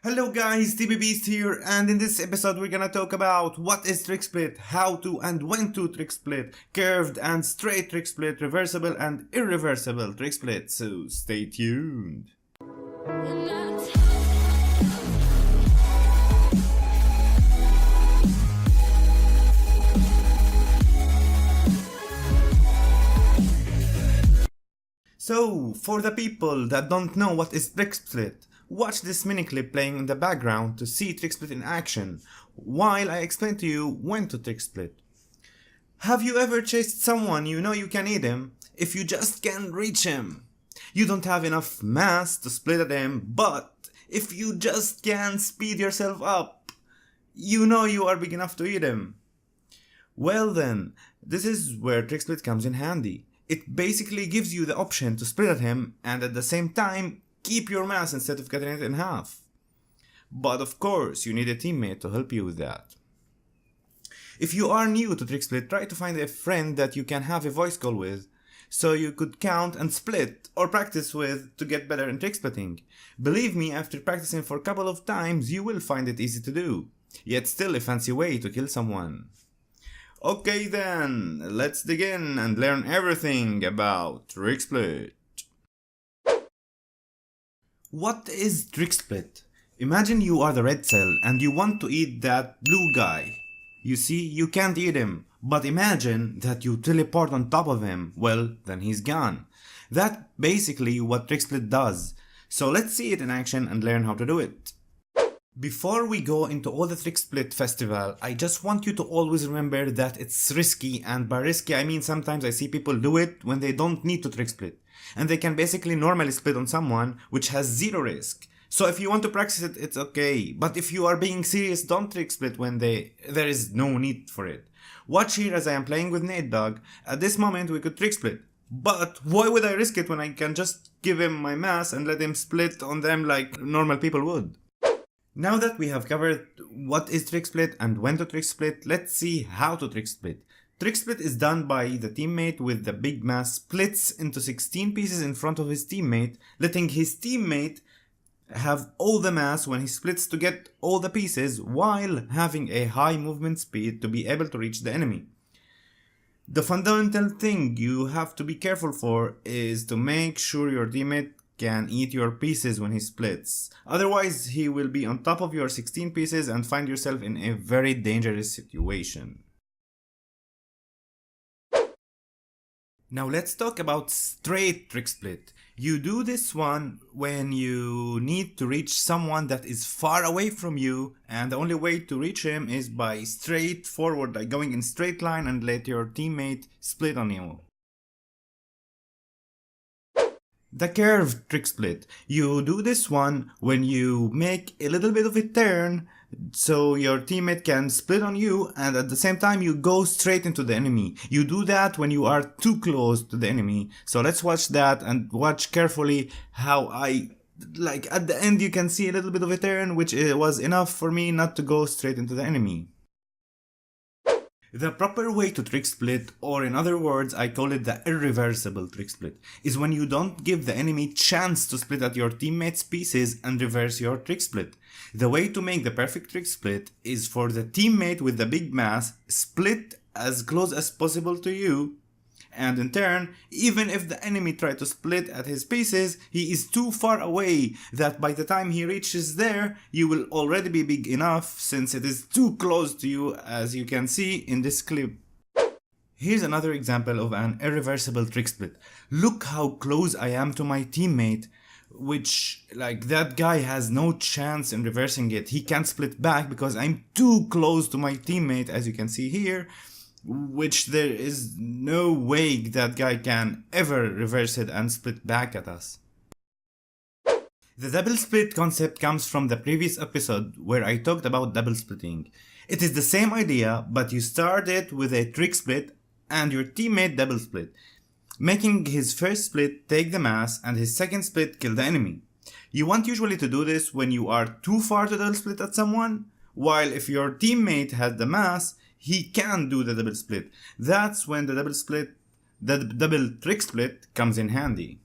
Hello guys, TBBeast here, and in this episode we're gonna talk about what is TrickSplit, how to and when to TrickSplit, curved and straight TrickSplit, reversible and irreversible TrickSplit, so stay tuned. So, for the people that don't know what is TrickSplit, watch this mini clip playing in the background to see TrickSplit in action, while I explain to you when to TrickSplit. Have you ever chased someone you know you can eat him, if you just can't reach him? You don't have enough mass to split at him, but if you just can speed yourself up, you know you are big enough to eat him. Well then, this is where TrickSplit comes in handy. It basically gives you the option to split at him and at the same time keep your mass instead of cutting it in half. But of course, you need a teammate to help you with that. If you are new to TrickSplit, try to find a friend that you can have a voice call with, so you could count and split or practice with to get better in TrickSplitting. Believe me, after practicing for a couple of times, you will find it easy to do, yet still a fancy way to kill someone. Okay then, let's dig in and learn everything about TrickSplit. What is TrickSplit? Imagine you are the red cell and you want to eat that blue guy. You see, you can't eat him, but imagine that you teleport on top of him, well, then he's gone. That's basically what TrickSplit does. So let's see it in action and learn how to do it. Before we go into all the TrickSplit festival, I just want you to always remember that it's risky, and by risky I mean sometimes I see people do it when they don't need to TrickSplit, and they can basically normally split on someone which has zero risk. So if you want to practice it, it's okay, but if you are being serious, don't TrickSplit when there is no need for it. Watch here as I am playing with Nate Dog. At this moment we could TrickSplit, but why would I risk it when I can just give him my mass and let him split on them like normal people would? Now that we have covered what is TrickSplit and when to TrickSplit, let's see how to TrickSplit. TrickSplit is done by the teammate with the big mass splits into 16 pieces in front of his teammate, letting his teammate have all the mass when he splits to get all the pieces while having a high movement speed to be able to reach the enemy. The fundamental thing you have to be careful for is to make sure your teammate can eat your pieces when he splits. Otherwise, he will be on top of your 16 pieces and find yourself in a very dangerous situation. Now let's talk about straight TrickSplit. You do this one when you need to reach someone that is far away from you, and the only way to reach him is by straight forward, like going in straight line and let your teammate split on you. The curved TrickSplit. You do this one when you make a little bit of a turn so your teammate can split on you and at the same time you go straight into the enemy. You do that when you are too close to the enemy. So let's watch that and watch carefully how at the end you can see a little bit of a turn, which was enough for me not to go straight into the enemy. The proper way to TrickSplit, or in other words I call it the irreversible TrickSplit, is when you don't give the enemy chance to split at your teammate's pieces and reverse your TrickSplit. The way to make the perfect TrickSplit is for the teammate with the big mass split as close as possible to you, and in turn, even if the enemy tries to split at his pieces, he is too far away that by the time he reaches there, you will already be big enough since it is too close to you, as you can see in this clip. Here's another example of an irreversible TrickSplit. Look how close I am to my teammate, which that guy has no chance in reversing it. He can't split back because I'm too close to my teammate, as you can see here, which there is no way that guy can ever reverse it and split back at us. The double split concept comes from the previous episode where I talked about double splitting. It is the same idea, but you start it with a TrickSplit and your teammate double split, making his first split take the mass and his second split kill the enemy. You want usually to do this when you are too far to double split at someone, while if your teammate has the mass, he can do the double split. That's when the double TrickSplit comes in handy.